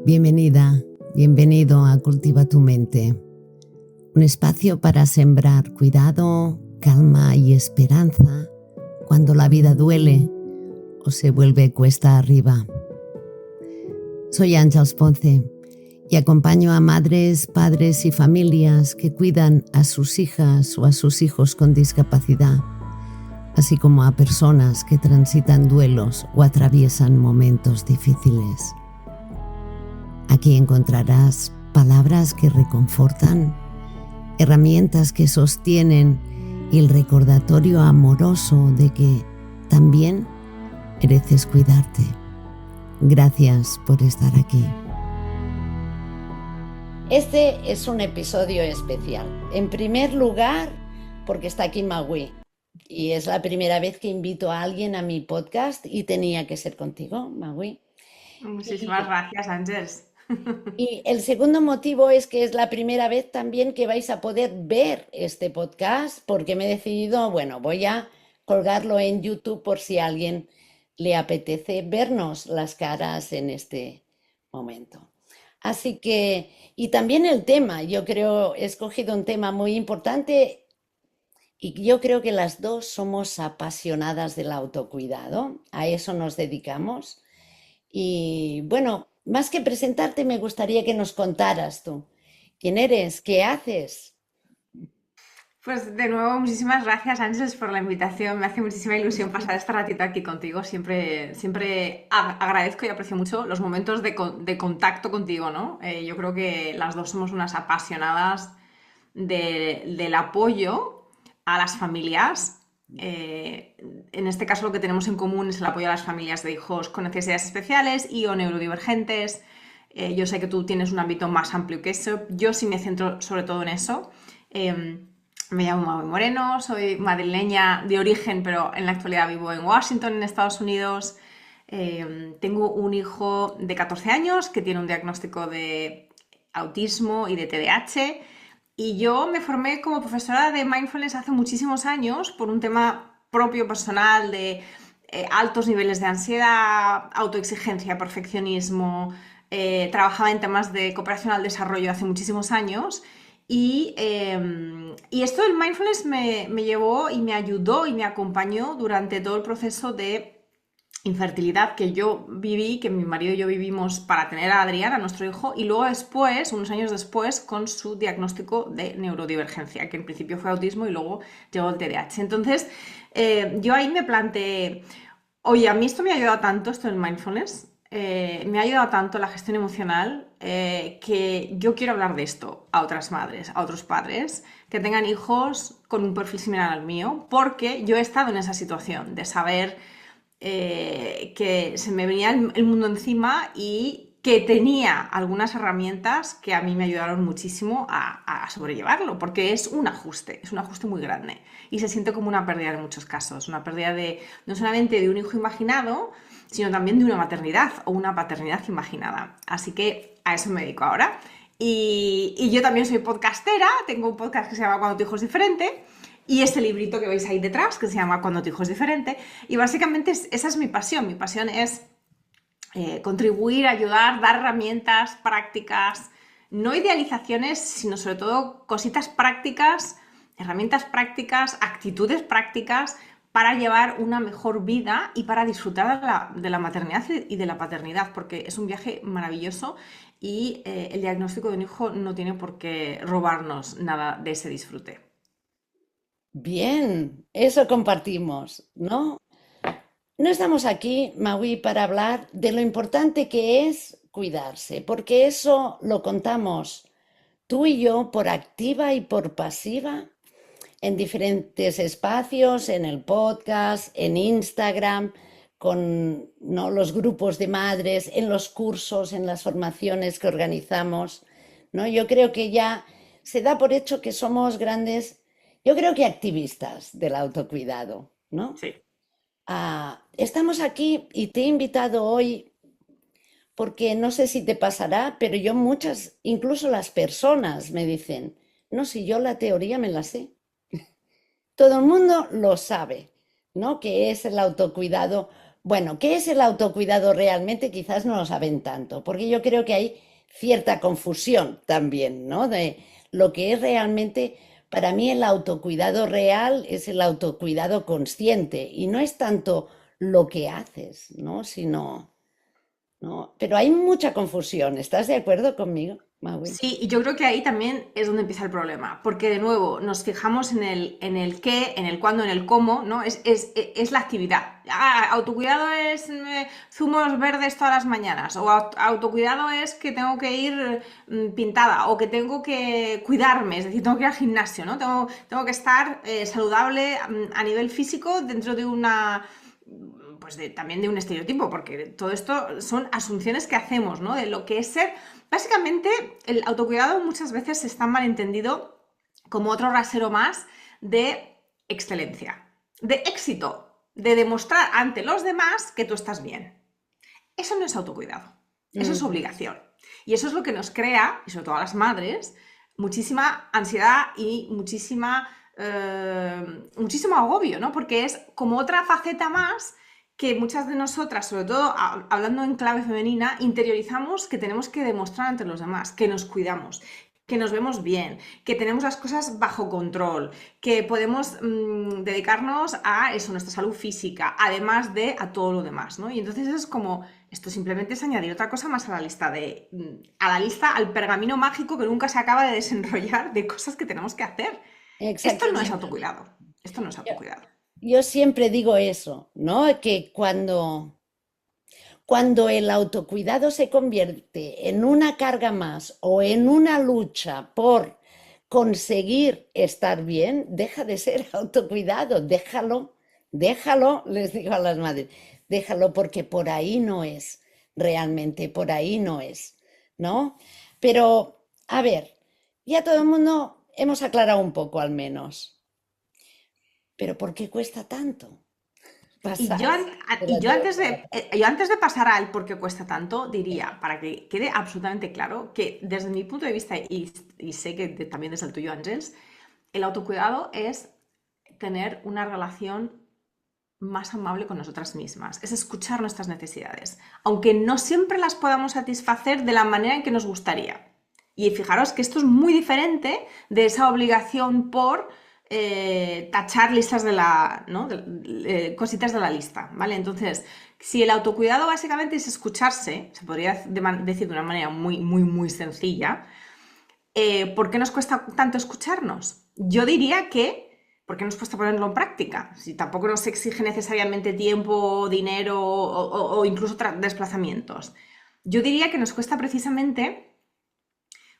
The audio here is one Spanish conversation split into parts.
Bienvenida, bienvenido a Cultiva tu Mente, un espacio para sembrar cuidado, calma y esperanza cuando la vida duele o se vuelve cuesta arriba. Soy Àngels Ponce y acompaño a madres, padres y familias que cuidan a sus hijas o a sus hijos con discapacidad, así como a personas que transitan duelos o atraviesan momentos difíciles. Aquí encontrarás palabras que reconfortan, herramientas que sostienen y el recordatorio amoroso de que también mereces cuidarte. Gracias por estar aquí. Este es un episodio especial. En primer lugar, porque está aquí Magui. Y es la primera vez que invito a alguien a mi podcast y tenía que ser contigo, Magui. Muchísimas gracias, Àngels. Y el segundo motivo es que es la primera vez también que vais a poder ver este podcast, porque me he decidido, voy a colgarlo en YouTube por si a alguien le apetece vernos las caras en este momento. Así que, y también el tema, yo creo, he escogido un tema muy importante y yo creo que las dos somos apasionadas del autocuidado, a eso nos dedicamos. Y bueno, más que presentarte, me gustaría que nos contaras tú. ¿Quién eres? ¿Qué haces? Pues de nuevo, muchísimas gracias, Àngels, por la invitación. Me hace muchísima ilusión pasar este ratito aquí contigo. Siempre agradezco y aprecio mucho los momentos de contacto contigo, ¿no? Yo creo que las dos somos unas apasionadas del apoyo a las familias. En este caso lo que tenemos en común es el apoyo a las familias de hijos con necesidades especiales y o neurodivergentes. Yo sé que tú tienes un ámbito más amplio que eso. Yo sí me centro sobre todo en eso. Me llamo Maui Moreno, soy madrileña de origen, pero en la actualidad vivo en Washington, en Estados Unidos. Tengo un hijo de 14 años que tiene un diagnóstico de autismo y de TDAH. Y yo me formé como profesora de mindfulness hace muchísimos años por un tema propio, personal, de altos niveles de ansiedad, autoexigencia, perfeccionismo. Trabajaba en temas de cooperación al desarrollo hace muchísimos años. Y esto del mindfulness me llevó y me ayudó y me acompañó durante todo el proceso de infertilidad que yo viví, que mi marido y yo vivimos para tener a Adrián, a nuestro hijo, y luego después, unos años después, con su diagnóstico de neurodivergencia, que en principio fue autismo y luego llegó el TDAH. Entonces, yo ahí me planteé, oye, a mí esto me ha ayudado tanto, esto del mindfulness, me ha ayudado tanto la gestión emocional, que yo quiero hablar de esto a otras madres, a otros padres que tengan hijos con un perfil similar al mío, porque yo he estado en esa situación de saber que se me venía el mundo encima y que tenía algunas herramientas que a mí me ayudaron muchísimo a sobrellevarlo, porque es un ajuste muy grande y se siente como una pérdida en muchos casos, una pérdida de no solamente de un hijo imaginado, sino también de una maternidad o una paternidad imaginada. Así que a eso me dedico ahora. Y yo también soy podcastera, tengo un podcast que se llama Cuando tu hijo es diferente, y este librito que veis ahí detrás, que se llama Cuando tu hijo es diferente, y básicamente esa es mi pasión es contribuir, ayudar, dar herramientas prácticas, no idealizaciones, sino sobre todo cositas prácticas, herramientas prácticas, actitudes prácticas para llevar una mejor vida y para disfrutar de la maternidad y de la paternidad, porque es un viaje maravilloso y el diagnóstico de un hijo no tiene por qué robarnos nada de ese disfrute. Bien, eso compartimos, ¿no? No estamos aquí, Maui, para hablar de lo importante que es cuidarse, porque eso lo contamos tú y yo por activa y por pasiva en diferentes espacios, en el podcast, en Instagram, con, ¿no?, los grupos de madres, en los cursos, en las formaciones que organizamos, ¿no? Yo creo que ya se da por hecho que somos grandes, yo creo que activistas del autocuidado, ¿no? Sí. Estamos aquí y te he invitado hoy porque no sé si te pasará, pero yo muchas, incluso las personas me dicen, no, si yo la teoría me la sé. Todo el mundo lo sabe, ¿no? Que es el autocuidado Bueno, ¿qué es el autocuidado realmente? Quizás no lo saben tanto, porque yo creo que hay cierta confusión también, ¿no? De lo que es realmente, para mí el autocuidado real es el autocuidado consciente y no es tanto lo que haces, ¿no? Sino, ¿no? Pero hay mucha confusión, ¿estás de acuerdo conmigo, Maui? Sí, y yo creo que ahí también es donde empieza el problema, porque de nuevo nos fijamos en el qué, en el cuándo, en el cómo, ¿no? Es la actividad. Ah, autocuidado es zumos verdes todas las mañanas, o autocuidado es que tengo que ir pintada, o que tengo que cuidarme, es decir, tengo que ir al gimnasio, ¿no? Tengo que estar saludable a nivel físico dentro de una pues también de un estereotipo, porque todo esto son asunciones que hacemos, ¿no? De lo que es ser. Básicamente, el autocuidado muchas veces está malentendido como otro rasero más de excelencia, de éxito, de demostrar ante los demás que tú estás bien. Eso no es autocuidado, eso es Ujú. obligación. Y eso es lo que nos crea, y sobre todo a las madres, muchísima ansiedad y muchísimo agobio, ¿no? Porque es como otra faceta más que muchas de nosotras, sobre todo hablando en clave femenina, interiorizamos que tenemos que demostrar ante los demás, que nos cuidamos, que nos vemos bien, que tenemos las cosas bajo control, que podemos dedicarnos a eso, nuestra salud física, además de a todo lo demás, ¿no? Y entonces es como, esto simplemente es añadir otra cosa más a la lista al pergamino mágico que nunca se acaba de desenrollar de cosas que tenemos que hacer. Esto no es Exactamente. autocuidado, esto no es Yo, autocuidado. yo siempre digo eso, ¿no? Que cuando el autocuidado se convierte en una carga más o en una lucha por conseguir estar bien, deja de ser autocuidado, déjalo, les digo a las madres, déjalo porque por ahí no es, realmente por ahí no es, ¿no? Pero, a ver, ya todo el mundo hemos aclarado un poco al menos, pero ¿por qué cuesta tanto Y yo, pasar de y la yo teoría antes a la de, yo antes de pasar al por qué cuesta tanto, diría, para que quede absolutamente claro, que desde mi punto de vista, y sé que también desde el tuyo, Ángels, el autocuidado es tener una relación más amable con nosotras mismas, es escuchar nuestras necesidades, aunque no siempre las podamos satisfacer de la manera en que nos gustaría. Y fijaros que esto es muy diferente de esa obligación por tachar listas de la, ¿no? Cositas de la lista, ¿vale? Entonces, si el autocuidado básicamente es escucharse, se podría decir de una manera muy, muy, muy sencilla, ¿por qué nos cuesta tanto escucharnos? Yo diría que, ¿por qué nos cuesta ponerlo en práctica? Si tampoco nos exige necesariamente tiempo, dinero o incluso desplazamientos. Yo diría que nos cuesta precisamente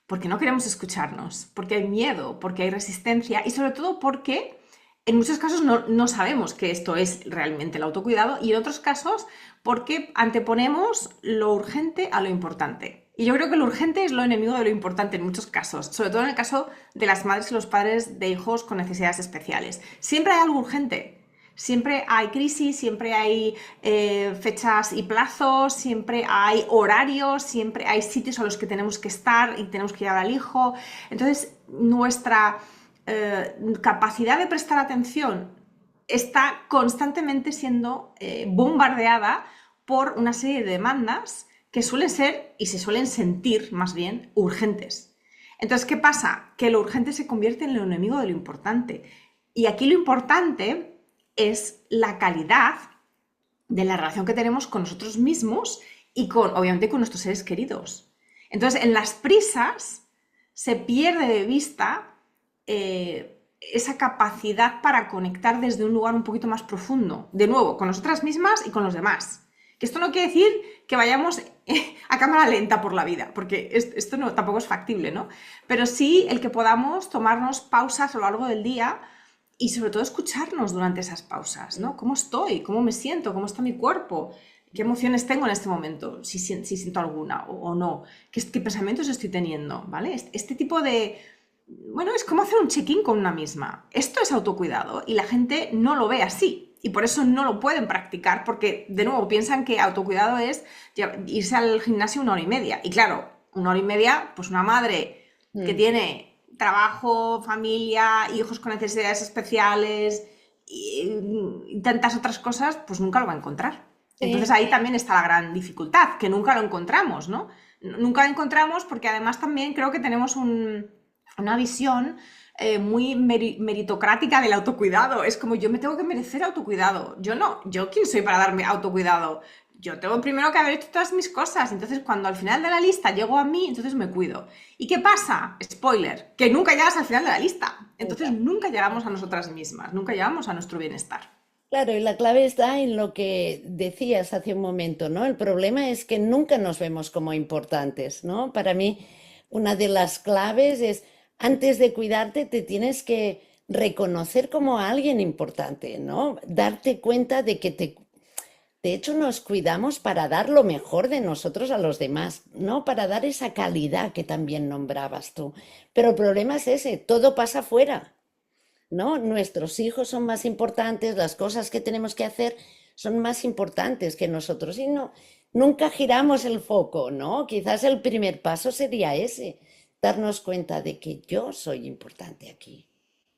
porque no queremos escucharnos, porque hay miedo, porque hay resistencia y sobre todo porque en muchos casos no sabemos que esto es realmente el autocuidado y en otros casos porque anteponemos lo urgente a lo importante. Y yo creo que lo urgente es lo enemigo de lo importante en muchos casos, sobre todo en el caso de las madres y los padres de hijos con necesidades especiales. Siempre hay algo urgente, siempre hay crisis, siempre hay fechas y plazos, siempre hay horarios, siempre hay sitios a los que tenemos que estar y tenemos que llevar al hijo. Entonces, nuestra capacidad de prestar atención está constantemente siendo bombardeada por una serie de demandas que suelen ser y se suelen sentir más bien urgentes. Entonces, ¿qué pasa? Que lo urgente se convierte en lo enemigo de lo importante. Y aquí lo importante es la calidad de la relación que tenemos con nosotros mismos y con, obviamente, con nuestros seres queridos. Entonces, en las prisas se pierde de vista esa capacidad para conectar desde un lugar un poquito más profundo, de nuevo, con nosotras mismas y con los demás. Que esto no quiere decir que vayamos a cámara lenta por la vida, porque esto no, tampoco es factible, ¿no? Pero sí el que podamos tomarnos pausas a lo largo del día y sobre todo escucharnos durante esas pausas, ¿no? ¿Cómo estoy? ¿Cómo me siento? ¿Cómo está mi cuerpo? ¿Qué emociones tengo en este momento? Si siento alguna o no. ¿Qué pensamientos estoy teniendo? ¿Vale? Este tipo de... Bueno, es como hacer un check-in con una misma. Esto es autocuidado y la gente no lo ve así. Y por eso no lo pueden practicar porque, de nuevo, piensan que autocuidado es irse al gimnasio 1 hora y media. Y claro, 1 hora y media, pues una madre que Mm. tiene trabajo, familia, hijos con necesidades especiales y tantas otras cosas, pues nunca lo va a encontrar. Entonces Sí, ahí también está la gran dificultad, que nunca lo encontramos, ¿no? Nunca lo encontramos porque además también creo que tenemos una visión muy meritocrática del autocuidado. Es como yo me tengo que merecer autocuidado. Yo no, yo quién soy para darme autocuidado. Yo tengo primero que haber hecho todas mis cosas. Entonces cuando al final de la lista llego a mí, entonces me cuido. ¿Y qué pasa? Spoiler, que nunca llegas al final de la lista. Entonces nunca. nunca llegamos a nosotras mismas, nunca llegamos a nuestro bienestar. Claro, y la clave está en lo que decías hace un momento, ¿no? El problema es que nunca nos vemos como importantes, ¿no? Para mí, una de las claves es, antes de cuidarte, te tienes que reconocer como alguien importante, ¿no? Darte cuenta de que de hecho, nos cuidamos para dar lo mejor de nosotros a los demás, ¿no? Para dar esa calidad que también nombrabas tú. Pero el problema es ese, todo pasa fuera. ¿No? Nuestros hijos son más importantes, las cosas que tenemos que hacer son más importantes que nosotros y no, nunca giramos el foco, ¿no? Quizás el primer paso sería ese, darnos cuenta de que yo soy importante aquí,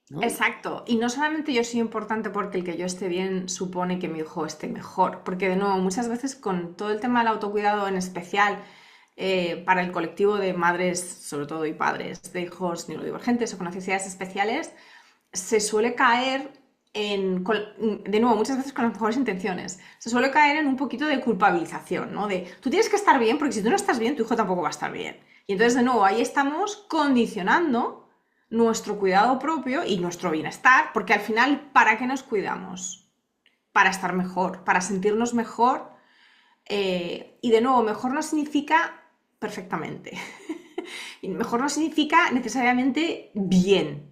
¿no? Exacto, y no solamente yo soy importante porque el que yo esté bien supone que mi hijo esté mejor, porque de nuevo, muchas veces con todo el tema del autocuidado en especial, para el colectivo de madres, sobre todo y padres de hijos neurodivergentes o con necesidades especiales, se suele caer de nuevo, muchas veces con las mejores intenciones, se suele caer en un poquito de culpabilización, ¿no? De tú tienes que estar bien porque si tú no estás bien, tu hijo tampoco va a estar bien. Y entonces, de nuevo, ahí estamos condicionando nuestro cuidado propio y nuestro bienestar, porque al final, ¿para qué nos cuidamos? Para estar mejor, para sentirnos mejor. Y de nuevo, mejor no significa perfectamente. Y mejor no significa necesariamente bien.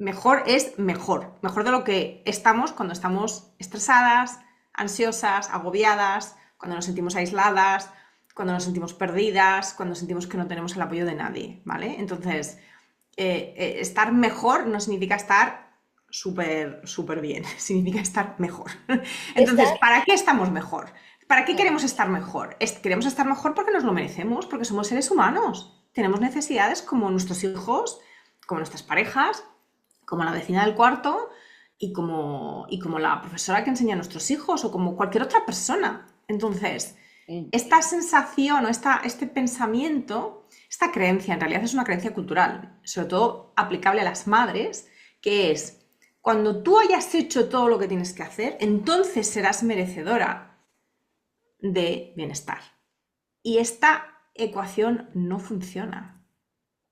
Mejor es mejor. Mejor de lo que estamos cuando estamos estresadas, ansiosas, agobiadas, cuando nos sentimos aisladas, cuando nos sentimos perdidas, cuando sentimos que no tenemos el apoyo de nadie, ¿vale? Entonces, estar mejor no significa estar súper, súper bien, significa estar mejor. Entonces, Estar, ¿para qué estamos mejor? ¿Para qué claro, queremos estar mejor? Queremos estar mejor porque nos lo merecemos, porque somos seres humanos. Tenemos necesidades como nuestros hijos, como nuestras parejas, como la vecina del cuarto y como la profesora que enseña a nuestros hijos o como cualquier otra persona. Entonces, sí, esta sensación o este pensamiento, esta creencia, en realidad es una creencia cultural, sobre todo aplicable a las madres, que es, cuando tú hayas hecho todo lo que tienes que hacer, entonces serás merecedora de bienestar. Y esta ecuación no funciona.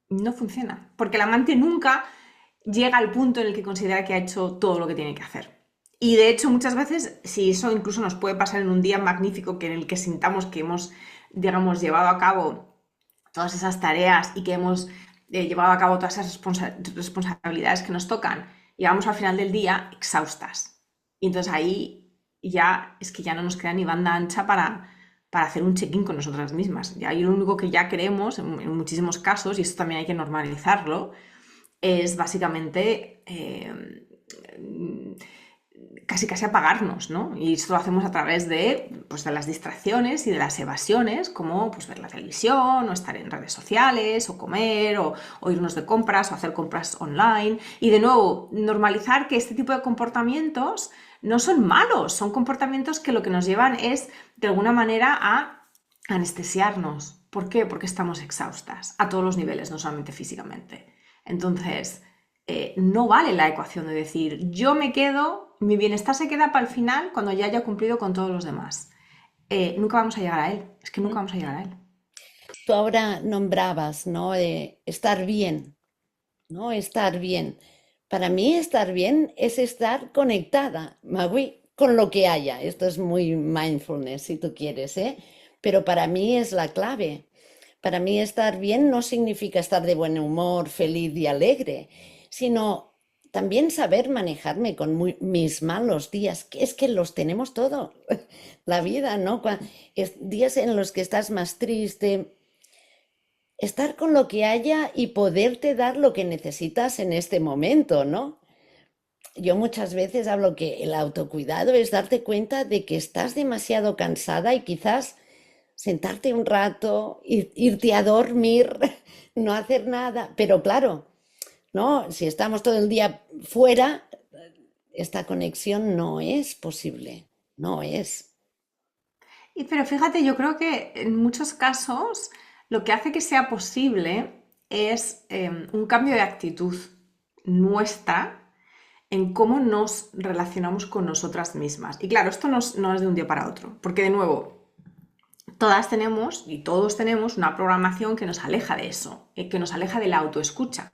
No funciona. Porque el amante nunca llega al punto en el que considera que ha hecho todo lo que tiene que hacer. Y de hecho, muchas veces, si eso incluso nos puede pasar en un día magnífico que en el que sintamos que hemos, digamos, llevado a cabo todas esas tareas y que hemos llevado a cabo todas esas responsabilidades que nos tocan, llegamos al final del día exhaustas. Y entonces ahí ya es que ya no nos queda ni banda ancha para hacer un check-in con nosotras mismas. Y ahí lo único que ya queremos, en muchísimos casos, y esto también hay que normalizarlo, es básicamente casi casi apagarnos, ¿no? Y esto lo hacemos a través de, pues, de las distracciones y de las evasiones, como pues, ver la televisión, o estar en redes sociales, o comer, o irnos de compras, o hacer compras online. Y de nuevo, normalizar que este tipo de comportamientos no son malos, son comportamientos que lo que nos llevan es, de alguna manera, a anestesiarnos. ¿Por qué? Porque estamos exhaustas, a todos los niveles, no solamente físicamente. Entonces, no vale la ecuación de decir, yo me quedo, mi bienestar se queda para el final cuando ya haya cumplido con todos los demás. Nunca vamos a llegar a él, es que nunca ¿no? vamos a llegar a él. Tú ahora nombrabas, ¿no? Estar bien, ¿no? Estar bien. Para mí estar bien es estar conectada, Magui, con lo que haya. Esto es muy mindfulness, si tú quieres, ¿eh? Pero para mí es la clave. Para mí estar bien no significa estar de buen humor, feliz y alegre, sino también saber manejarme con mis malos días, que es que los tenemos todos, la vida, ¿no? Días en los que estás más triste, estar con lo que haya y poderte dar lo que necesitas en este momento, ¿no? Yo muchas veces hablo que el autocuidado es darte cuenta de que estás demasiado cansada y quizás sentarte un rato, irte a dormir, no hacer nada. Pero claro, ¿no? Si estamos todo el día fuera, esta conexión no es posible, no es. Pero fíjate, yo creo que en muchos casos lo que hace que sea posible es un cambio de actitud nuestra en cómo nos relacionamos con nosotras mismas. Y claro, esto no es de un día para otro, porque de nuevo, todas tenemos y todos tenemos una programación que nos aleja de eso, que nos aleja de la autoescucha.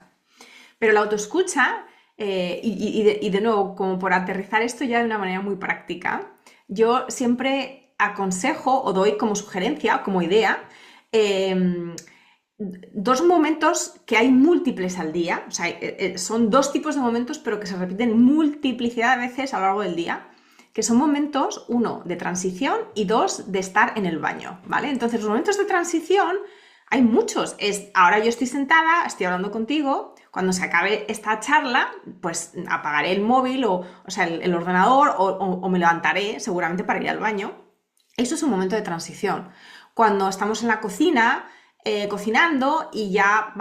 Pero la autoescucha, y de nuevo, como por aterrizar esto ya de una manera muy práctica, yo siempre aconsejo o doy como sugerencia, como idea, dos momentos que hay múltiples al día, o sea, son dos tipos de momentos, pero que se repiten multiplicidad de veces a lo largo del día, que son momentos, uno, de transición y dos, de estar en el baño, ¿vale? Entonces, los momentos de transición hay muchos. Ahora yo estoy sentada, estoy hablando contigo, cuando se acabe esta charla, pues apagaré el móvil o sea, el ordenador o me levantaré seguramente para ir al baño. Eso es un momento de transición. Cuando estamos en la cocina, cocinando y ya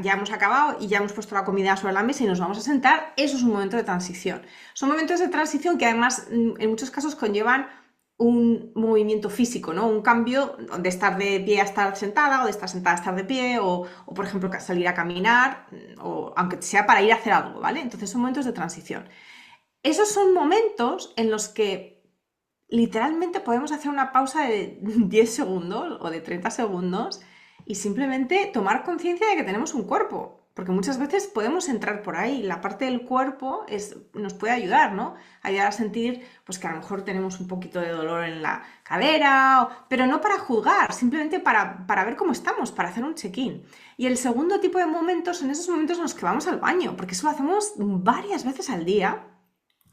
ya hemos acabado y ya hemos puesto la comida sobre la mesa y nos vamos a sentar, eso es un momento de transición. Son momentos de transición que además en muchos casos conllevan un movimiento físico, ¿no? Un cambio de estar de pie a estar sentada o de estar sentada a estar de pie o por ejemplo salir a caminar o aunque sea para ir a hacer algo, ¿vale? Entonces son momentos de transición. Esos son momentos en los que literalmente podemos hacer una pausa de 10 segundos o de 30 segundos y simplemente tomar conciencia de que tenemos un cuerpo. Porque muchas veces podemos entrar por ahí, la parte del cuerpo nos puede ayudar, ¿no? Ayudar a sentir pues, que a lo mejor tenemos un poquito de dolor en la cadera, pero no para juzgar, simplemente para ver cómo estamos, para hacer un check-in. Y el segundo tipo de momentos son esos momentos en los que vamos al baño, porque eso lo hacemos varias veces al día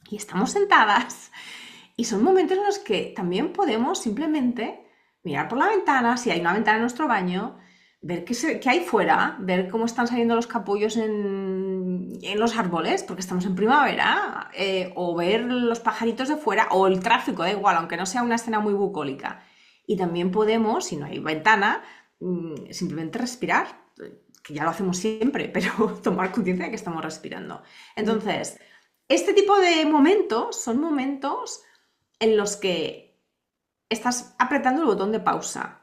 y estamos sentadas. Y son momentos en los que también podemos simplemente mirar por la ventana, si hay una ventana en nuestro baño, ver qué hay fuera, ver cómo están saliendo los capullos en los árboles, porque estamos en primavera, o ver los pajaritos de fuera, o el tráfico, da igual, aunque no sea una escena muy bucólica. Y también podemos, si no hay ventana, simplemente respirar, que ya lo hacemos siempre, pero tomar conciencia de que estamos respirando. Entonces, este tipo de momentos son momentos en los que estás apretando el botón de pausa.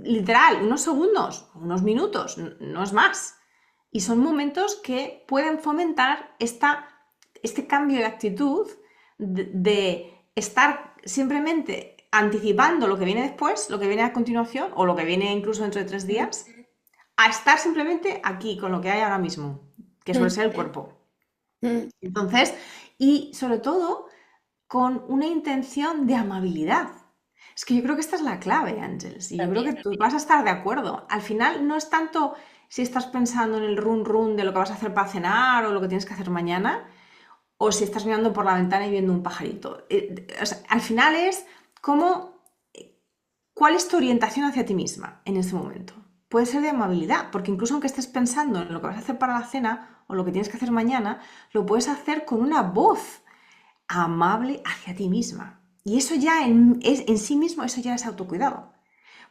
Literal, unos segundos, unos minutos, no es más. Y son momentos que pueden fomentar este cambio de actitud de estar simplemente anticipando lo que viene después, lo que viene a continuación o lo que viene incluso dentro de 3 días, a estar simplemente aquí con lo que hay ahora mismo, que suele ser el cuerpo. Entonces, y sobre todo con una intención de amabilidad. Es que yo creo que esta es la clave, Ángeles, y yo creo que tú vas a estar de acuerdo. Al final no es tanto si estás pensando en el run run de lo que vas a hacer para cenar o lo que tienes que hacer mañana, o si estás mirando por la ventana y viendo un pajarito. O sea, al final es cuál es tu orientación hacia ti misma en ese momento. Puede ser de amabilidad, porque incluso aunque estés pensando en lo que vas a hacer para la cena o lo que tienes que hacer mañana, lo puedes hacer con una voz amable hacia ti misma. Y eso ya en sí mismo, eso ya es autocuidado.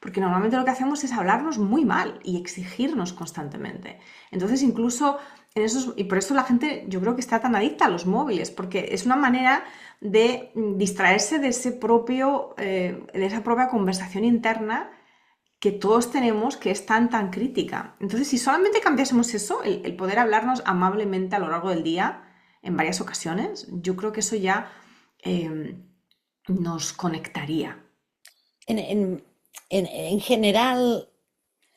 Porque normalmente lo que hacemos es hablarnos muy mal y exigirnos constantemente. Entonces incluso en esos, y por eso la gente yo creo que está tan adicta a los móviles, porque es una manera de distraerse de esa propia conversación interna que todos tenemos, que es tan crítica. Entonces si solamente cambiásemos eso, el poder hablarnos amablemente a lo largo del día, en varias ocasiones, yo creo que eso ya nos conectaría. En general,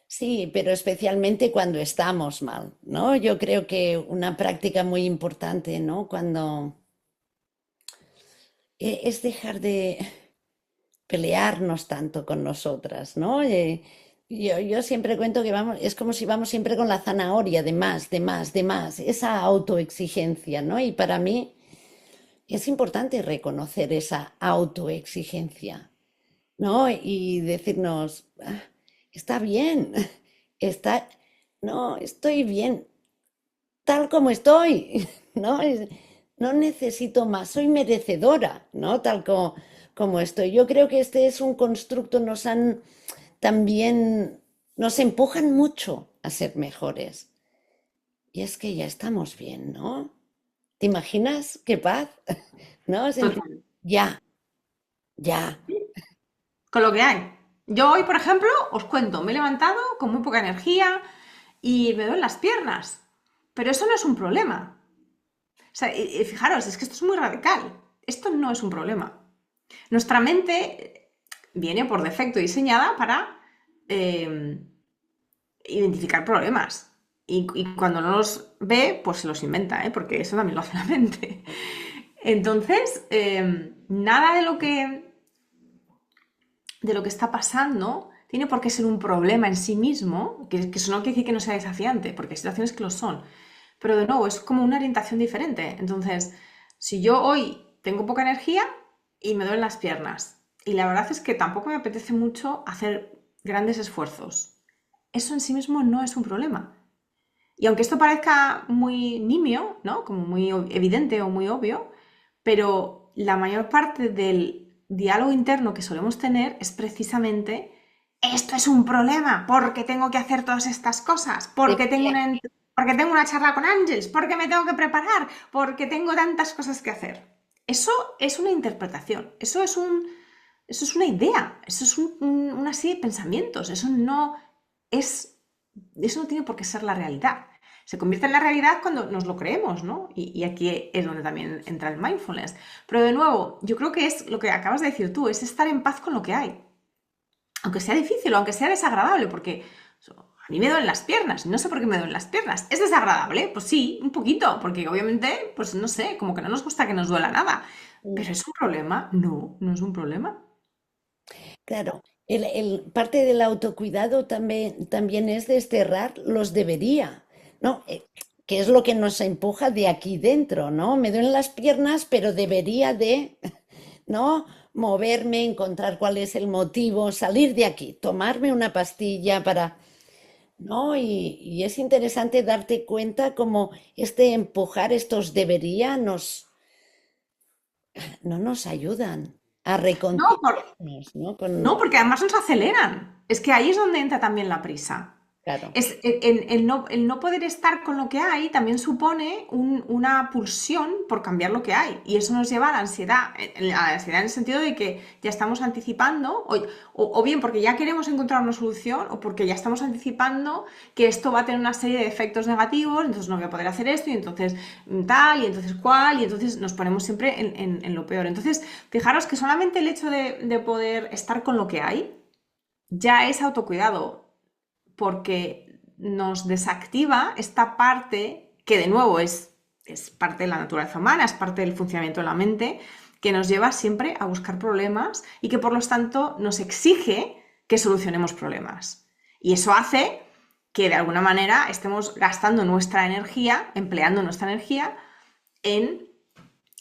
sí, pero especialmente cuando estamos mal, ¿no? Yo creo que una práctica muy importante, ¿no? Cuando es dejar de pelearnos tanto con nosotras, ¿no? Yo siempre cuento que vamos, es como si vamos siempre con la zanahoria de más, de más, de más, esa autoexigencia, ¿no? Y para mí es importante reconocer esa autoexigencia, ¿no? Y decirnos, está bien, está, no, estoy bien, tal como estoy, ¿no? No necesito más, soy merecedora, ¿no? Tal como estoy. Yo creo que este es un constructo, también, nos empujan mucho a ser mejores. Y es que ya estamos bien, ¿no? ¿Te imaginas qué paz? ¿No? Total. Ya, ya. con lo que hay. Yo hoy, por ejemplo, os cuento, me he levantado con muy poca energía y me duelen las piernas, pero eso no es un problema. O sea, fijaros, es que esto es muy radical. Esto no es un problema. Nuestra mente viene por defecto diseñada para identificar problemas. Y cuando no los ve, pues se los inventa, porque eso también lo hace la mente. Entonces, nada de lo que está pasando tiene por qué ser un problema en sí mismo, que eso no quiere decir que no sea desafiante, porque hay situaciones que lo son. Pero de nuevo, es como una orientación diferente. Entonces, si yo hoy tengo poca energía y me duelen las piernas, y la verdad es que tampoco me apetece mucho hacer grandes esfuerzos, eso en sí mismo no es un problema. Y aunque esto parezca muy nimio, ¿no? Como muy evidente o muy obvio, pero la mayor parte del diálogo interno que solemos tener es precisamente: esto es un problema, porque tengo que hacer todas estas cosas, porque tengo una charla con Ángels, porque me tengo que preparar, porque tengo tantas cosas que hacer. Eso es una interpretación, eso es una idea, eso es una serie de pensamientos, eso no tiene por qué ser la realidad. Se convierte en la realidad cuando nos lo creemos, ¿no? Y aquí es donde también entra el mindfulness. Pero de nuevo, yo creo que es lo que acabas de decir tú, es estar en paz con lo que hay. Aunque sea difícil o aunque sea desagradable, porque a mí me duelen las piernas, no sé por qué me duelen las piernas. ¿Es desagradable? Pues sí, un poquito, porque obviamente, pues no sé, como que no nos gusta que nos duela nada. ¿Pero es un problema? No, no es un problema. Claro, parte del autocuidado también es desterrar los debería, ¿no? Que es lo que nos empuja de aquí dentro, ¿no? Me duelen las piernas, pero debería de, ¿no? Moverme, encontrar cuál es el motivo, salir de aquí, tomarme una pastilla para, ¿no? Y es interesante darte cuenta cómo empujar estos debería no nos ayudan a No, reconciliarnos, ¿no? no, porque además nos aceleran. Es que ahí es donde entra también la prisa. Claro. Es, el no poder estar con lo que hay también supone una pulsión por cambiar lo que hay. Y eso nos lleva a la ansiedad. A la ansiedad en el sentido de que ya estamos anticipando, o bien porque ya queremos encontrar una solución, o porque ya estamos anticipando que esto va a tener una serie de efectos negativos, entonces no voy a poder hacer esto, y entonces tal, y entonces cual, y entonces nos ponemos siempre en lo peor. Entonces, fijaros que solamente el hecho de poder estar con lo que hay ya es autocuidado, porque nos desactiva esta parte que de nuevo es parte de la naturaleza humana, es parte del funcionamiento de la mente, que nos lleva siempre a buscar problemas y que por lo tanto nos exige que solucionemos problemas. Y eso hace que de alguna manera estemos gastando nuestra energía, empleando nuestra energía en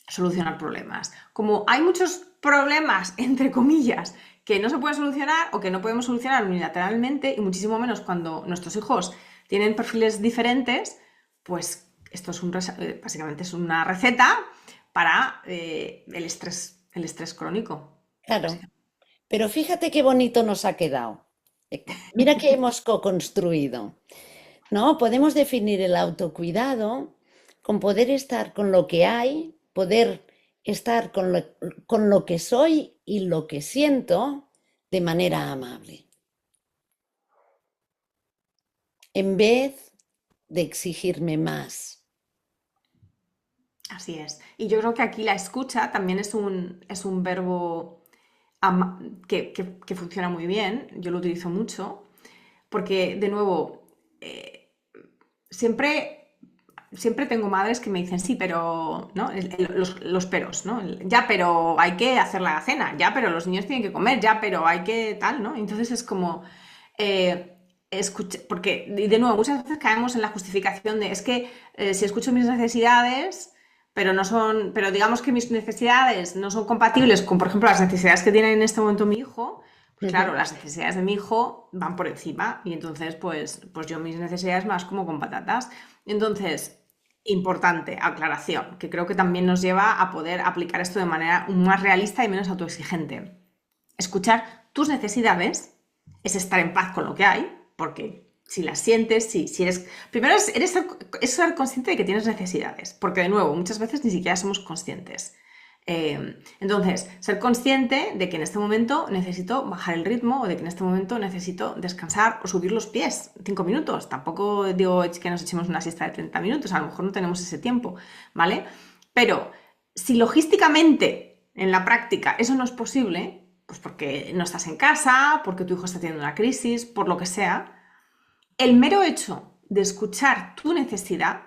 solucionar problemas. Como hay muchos problemas, entre comillas, que no se pueden solucionar o que no podemos solucionar unilateralmente, y muchísimo menos cuando nuestros hijos tienen perfiles diferentes, pues esto es básicamente es una receta para el estrés crónico. Claro, pero fíjate qué bonito nos ha quedado. Mira que hemos co-construido, ¿no? Podemos definir el autocuidado con poder estar con lo que hay, poder estar con lo que soy y lo que siento de manera amable, en vez de exigirme más. Así es. Y yo creo que aquí la escucha también es un verbo que funciona muy bien. Yo lo utilizo mucho porque, de nuevo, siempre tengo madres que me dicen: sí, pero, ¿no? Los peros, ¿no? Ya, pero hay que hacer la cena, ya, pero los niños tienen que comer, ya, pero hay que tal, ¿no? Entonces es como, porque, de nuevo, muchas veces caemos en la justificación de: es que si escucho mis necesidades, pero digamos que mis necesidades no son compatibles con, por ejemplo, las necesidades que tiene en este momento mi hijo. Pues claro, las necesidades de mi hijo van por encima, y entonces pues yo mis necesidades más como con patatas. Entonces, importante, aclaración, que creo que también nos lleva a poder aplicar esto de manera más realista y menos autoexigente. Escuchar tus necesidades es estar en paz con lo que hay, porque si las sientes, si eres... Primero es ser consciente de que tienes necesidades, porque de nuevo, muchas veces ni siquiera somos conscientes. Entonces, ser consciente de que en este momento necesito bajar el ritmo o de que en este momento necesito descansar o subir los pies 5 minutos. Tampoco digo que nos echemos una siesta de 30 minutos, a lo mejor no tenemos ese tiempo, ¿vale? Pero si logísticamente en la práctica eso no es posible, pues porque no estás en casa, porque tu hijo está teniendo una crisis, por lo que sea, el mero hecho de escuchar tu necesidad,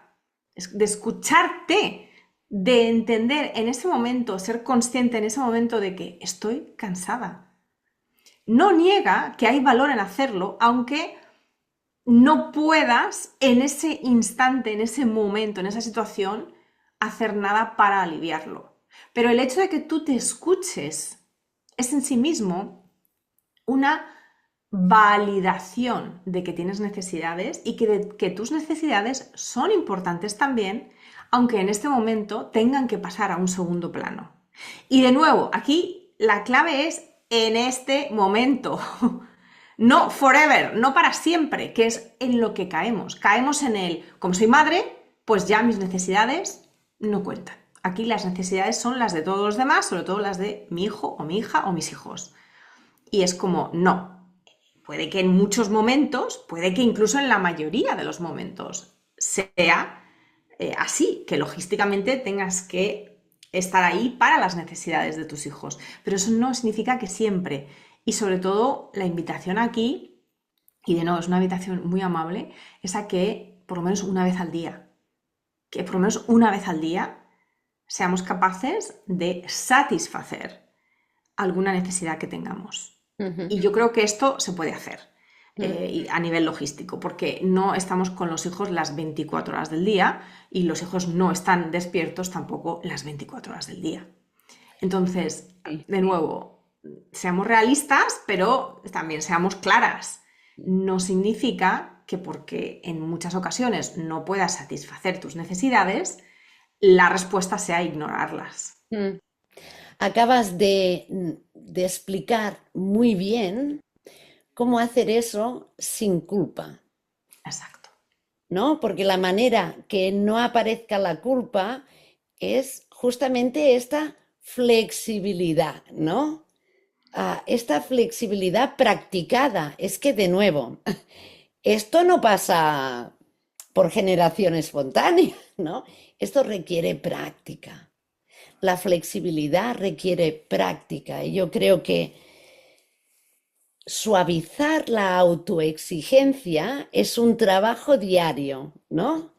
de escucharte, de entender en ese momento, ser consciente en ese momento de que estoy cansada, no niega que hay valor en hacerlo, aunque no puedas en ese instante, en ese momento, en esa situación, hacer nada para aliviarlo. Pero el hecho de que tú te escuches es en sí mismo una validación de que tienes necesidades y que tus necesidades son importantes también, aunque en este momento tengan que pasar a un segundo plano. Y de nuevo, aquí la clave es en este momento. No forever, no para siempre, que es en lo que caemos. Caemos en el, como soy madre, pues ya mis necesidades no cuentan. Aquí las necesidades son las de todos los demás, sobre todo las de mi hijo o mi hija o mis hijos. Y es como, no. Puede que en muchos momentos, puede que incluso en la mayoría de los momentos sea así, que logísticamente tengas que estar ahí para las necesidades de tus hijos. Pero eso no significa que siempre. Y sobre todo la invitación aquí, y de nuevo es una invitación muy amable, es a que por lo menos una vez al día, seamos capaces de satisfacer alguna necesidad que tengamos. Y yo creo que esto se puede hacer a nivel logístico, porque no estamos con los hijos las 24 horas del día y los hijos no están despiertos tampoco las 24 horas del día. Entonces, de nuevo, seamos realistas, pero también seamos claras. No significa que porque en muchas ocasiones no puedas satisfacer tus necesidades, la respuesta sea ignorarlas. Acabas de explicar muy bien cómo hacer eso sin culpa. Exacto. ¿No? Porque la manera que no aparezca la culpa es justamente esta flexibilidad, ¿no? Esta flexibilidad practicada. Es que, de nuevo, esto no pasa por generación espontánea, ¿no? Esto requiere práctica. La flexibilidad requiere práctica y yo creo que suavizar la autoexigencia es un trabajo diario, ¿no?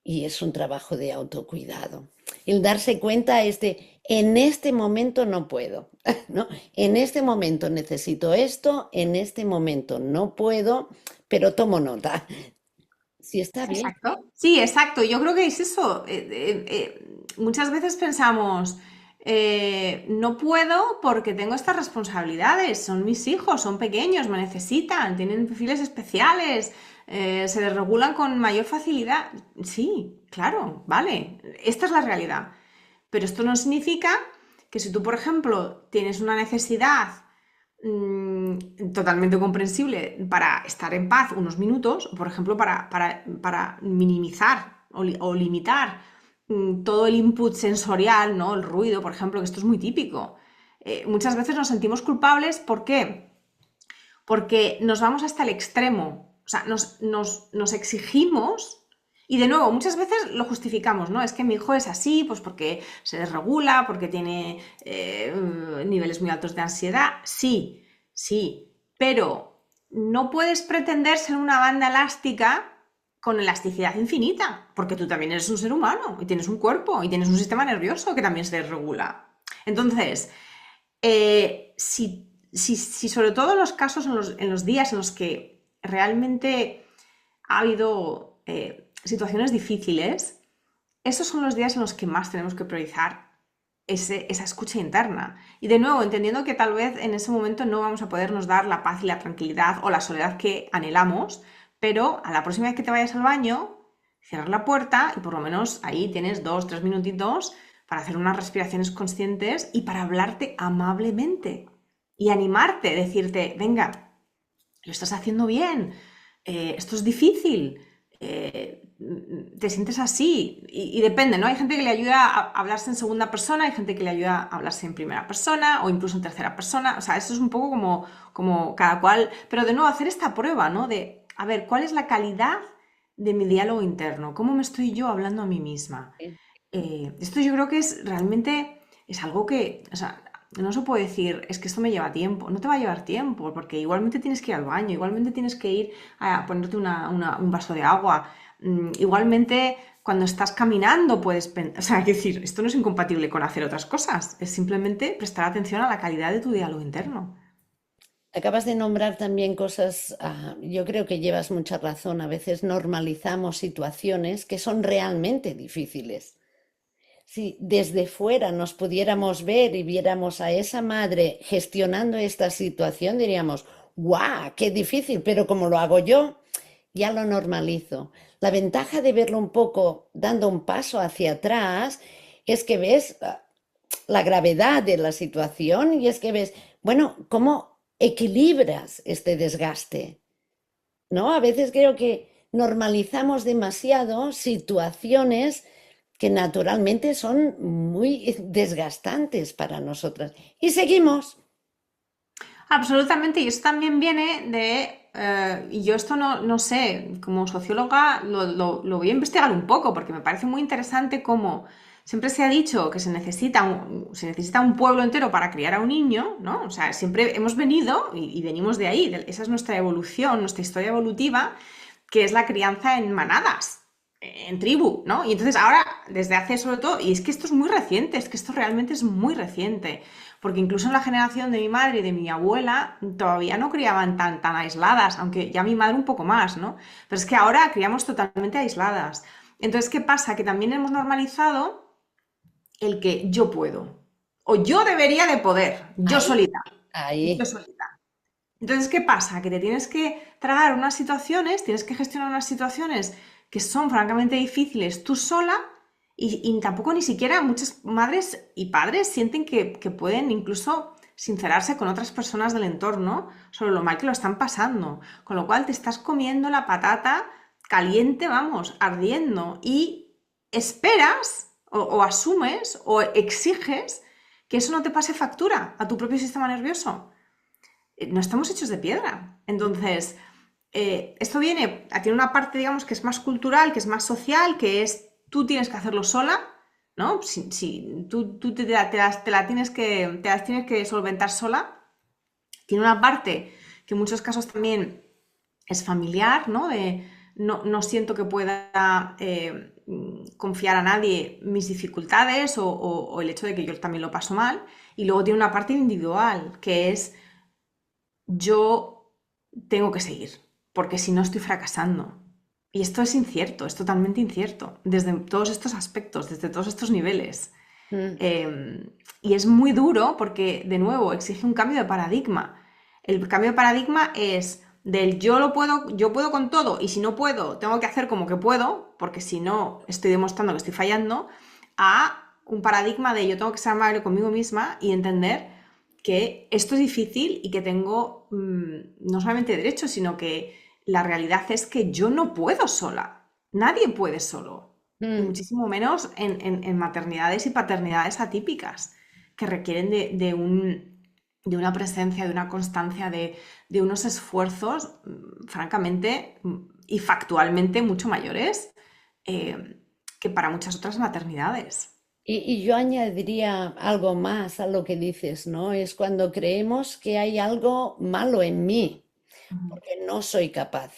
Y es un trabajo de autocuidado. El darse cuenta es de, en este momento no puedo, ¿no? En este momento necesito esto, en este momento no puedo, pero tomo nota. Sí, está bien. Exacto. Sí, exacto. Yo creo que es eso. Muchas veces pensamos, no puedo porque tengo estas responsabilidades, son mis hijos, son pequeños, me necesitan, tienen perfiles especiales, se desregulan con mayor facilidad. Sí, claro, vale, esta es la realidad. Pero esto no significa que si tú, por ejemplo, tienes una necesidad totalmente comprensible para estar en paz unos minutos, por ejemplo, para minimizar o limitar todo el input sensorial, ¿no? El ruido, por ejemplo, que esto es muy típico. Muchas veces nos sentimos culpables, ¿por qué? Porque nos vamos hasta el extremo, o sea, nos exigimos. Y de nuevo, muchas veces lo justificamos, ¿no? Es que mi hijo es así, pues porque se desregula, porque tiene niveles muy altos de ansiedad. Sí, pero no puedes pretender ser una banda elástica con elasticidad infinita, porque tú también eres un ser humano y tienes un cuerpo y tienes un sistema nervioso que también se desregula. Entonces, si sobre todo en los casos, en los días en los que realmente ha habido situaciones difíciles, esos son los días en los que más tenemos que priorizar esa escucha interna. Y de nuevo, entendiendo que tal vez en ese momento no vamos a podernos dar la paz y la tranquilidad o la soledad que anhelamos, pero a la próxima vez que te vayas al baño, cierras la puerta y por lo menos ahí tienes 2-3 minutitos para hacer unas respiraciones conscientes y para hablarte amablemente y animarte, decirte, venga, lo estás haciendo bien, esto es difícil, te sientes así y depende, ¿no? Hay gente que le ayuda a hablarse en segunda persona, hay gente que le ayuda a hablarse en primera persona o incluso en tercera persona, o sea, eso es un poco como cada cual, pero de nuevo hacer esta prueba, ¿no? De, a ver, ¿cuál es la calidad de mi diálogo interno? ¿Cómo me estoy yo hablando a mí misma? Esto yo creo que es realmente, es algo que, o sea, no se puede decir, es que esto me lleva tiempo, no te va a llevar tiempo, porque igualmente tienes que ir al baño, igualmente tienes que ir a ponerte un vaso de agua, igualmente cuando estás caminando puedes pensar, o sea, quiero decir, esto no es incompatible con hacer otras cosas, es simplemente prestar atención a la calidad de tu diálogo interno. Acabas de nombrar también cosas, yo creo que llevas mucha razón, a veces normalizamos situaciones que son realmente difíciles. Si desde fuera nos pudiéramos ver y viéramos a esa madre gestionando esta situación, diríamos, ¡guau! ¡Qué difícil! Pero como lo hago yo, ya lo normalizo. La ventaja de verlo un poco dando un paso hacia atrás es que ves la gravedad de la situación y es que ves, bueno, cómo equilibras este desgaste, ¿no? A veces creo que normalizamos demasiado situaciones que naturalmente son muy desgastantes para nosotras. Y seguimos. Absolutamente, y eso también viene de, y yo esto no sé, como socióloga lo voy a investigar un poco, porque me parece muy interesante cómo siempre se ha dicho que se necesita un pueblo entero para criar a un niño, ¿no? O sea, siempre hemos venido y venimos de ahí, esa es nuestra evolución, nuestra historia evolutiva, que es la crianza en manadas, en tribu, ¿no? Y entonces ahora, desde hace sobre todo, y es que esto es muy reciente, es que esto realmente es muy reciente, porque incluso en la generación de mi madre y de mi abuela todavía no criaban tan aisladas, aunque ya mi madre un poco más, ¿no? Pero es que ahora criamos totalmente aisladas. Entonces, ¿qué pasa? Que también hemos normalizado el que yo puedo, o yo debería de poder, yo Ahí, solita, yo ahí. solita. Entonces, ¿qué pasa? Que te tienes que tragar unas situaciones, tienes que gestionar unas situaciones que son francamente difíciles tú sola y tampoco ni siquiera muchas madres y padres sienten que pueden incluso sincerarse con otras personas del entorno sobre lo mal que lo están pasando. Con lo cual te estás comiendo la patata caliente, vamos, ardiendo y esperas o asumes o exiges que eso no te pase factura a tu propio sistema nervioso. No estamos hechos de piedra. Entonces, esto tiene una parte, digamos, que es más cultural, que es más social, que es tú tienes que hacerlo sola, ¿no? Si tú te las tienes que solventar sola. Tiene una parte que en muchos casos también es familiar, ¿no? No siento que pueda confiar a nadie mis dificultades o el hecho de que yo también lo paso mal. Y luego tiene una parte individual, que es yo tengo que seguir, porque si no estoy fracasando. Y esto es incierto, es totalmente incierto, desde todos estos aspectos, desde todos estos niveles. Mm. Y es muy duro porque, de nuevo, exige un cambio de paradigma. El cambio de paradigma es del yo puedo con todo, y si no puedo, tengo que hacer como que puedo, porque si no, estoy demostrando que estoy fallando, a un paradigma de yo tengo que ser amable conmigo misma y entender que esto es difícil y que tengo no solamente derecho, sino que la realidad es que yo no puedo sola. Nadie puede solo. Y Mm. muchísimo menos en maternidades y paternidades atípicas, que requieren de una presencia, de una constancia, de unos esfuerzos, francamente y factualmente mucho mayores que para muchas otras maternidades. Y yo añadiría algo más a lo que dices, ¿no? Es cuando creemos que hay algo malo en mí, Ujú. porque no soy capaz.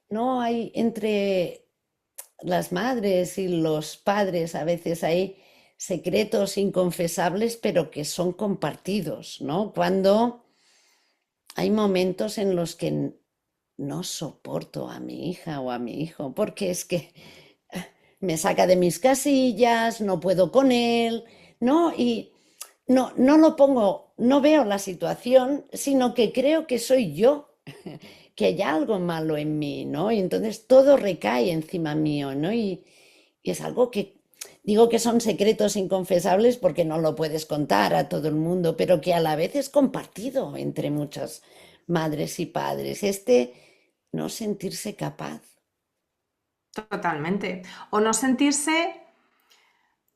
No hay entre las madres y los padres a veces hay secretos inconfesables, pero que son compartidos, ¿no? Cuando hay momentos en los que no soporto a mi hija o a mi hijo, porque es que me saca de mis casillas, no puedo con él, ¿no? Y no lo pongo, no veo la situación, sino que creo que soy yo, que hay algo malo en mí, ¿no? Y entonces todo recae encima mío, ¿no? Y es algo que digo que son secretos inconfesables porque no lo puedes contar a todo el mundo, pero que a la vez es compartido entre muchas madres y padres. Este no sentirse capaz. totalmente. O no sentirse,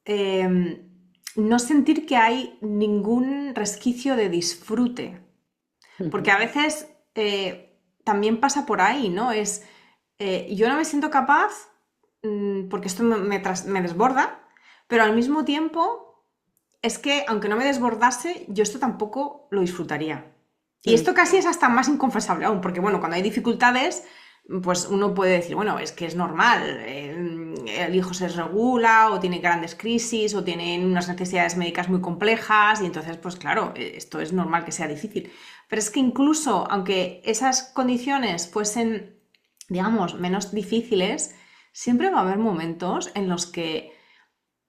eh, no sentir que hay ningún resquicio de disfrute. Porque a veces también pasa por ahí, ¿no? Yo no me siento capaz, porque esto me desborda, pero al mismo tiempo es que aunque no me desbordase, yo esto tampoco lo disfrutaría. Y Mm, esto casi es hasta más inconfesable aún, porque bueno, cuando hay dificultades, pues uno puede decir, bueno, es que es normal, el hijo se desregula o tiene grandes crisis o tiene unas necesidades médicas muy complejas y entonces, pues claro, esto es normal que sea difícil. Pero es que incluso aunque esas condiciones fuesen, digamos, menos difíciles, siempre va a haber momentos en los que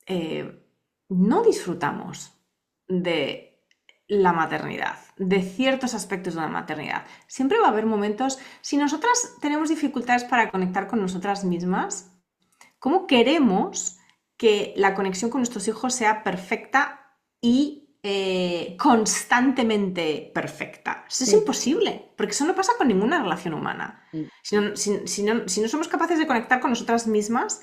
eh, no disfrutamos de la maternidad, de ciertos aspectos de la maternidad. Siempre va a haber momentos, si nosotras tenemos dificultades para conectar con nosotras mismas, ¿cómo queremos que la conexión con nuestros hijos sea perfecta y constantemente perfecta? Eso es mm, imposible, porque eso no pasa con ninguna relación humana. mm. Si no somos capaces de conectar con nosotras mismas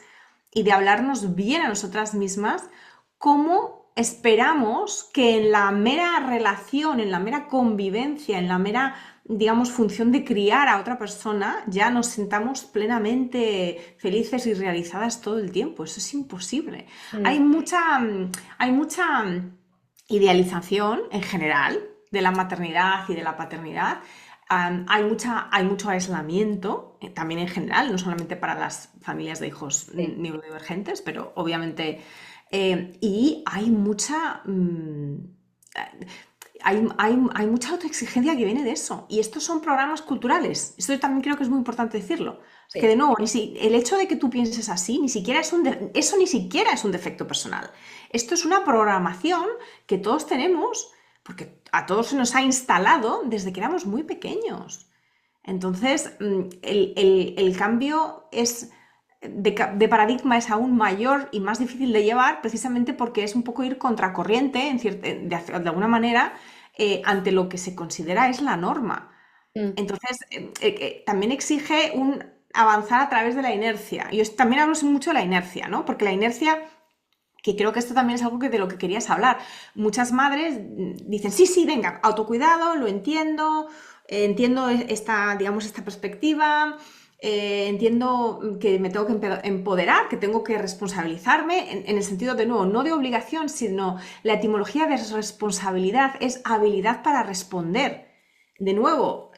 y de hablarnos bien a nosotras mismas, ¿cómo esperamos que en la mera relación, en la mera convivencia, en la mera, digamos, función de criar a otra persona, ya nos sintamos plenamente felices y realizadas todo el tiempo? Eso es imposible. Hay Mm. mucha, hay mucha idealización en general de la maternidad y de la paternidad. Hay mucho aislamiento, también en general, no solamente para las familias de hijos Sí. neurodivergentes, pero obviamente, y hay mucha, hay mucha autoexigencia que viene de eso. Y estos son programas culturales. Esto también creo que es muy importante decirlo. Es que Sí. de nuevo, el hecho de que tú pienses así, ni siquiera eso ni siquiera es un defecto personal. Esto es una programación que todos tenemos, porque a todos se nos ha instalado desde que éramos muy pequeños. Entonces, el cambio de paradigma es aún mayor y más difícil de llevar precisamente porque es un poco ir contracorriente, de alguna manera, ante lo que se considera es la norma. Mm, Entonces, también exige un avanzar a través de la inercia. Yo también hablo mucho de la inercia, ¿no? Porque la inercia, que creo que esto también es algo de lo que querías hablar. Muchas madres dicen, sí, sí, venga, autocuidado, lo entiendo, entiendo esta, digamos, esta perspectiva, entiendo que me tengo que empoderar, que tengo que responsabilizarme, en el sentido de nuevo, no de obligación, sino la etimología de responsabilidad es habilidad para responder. De nuevo,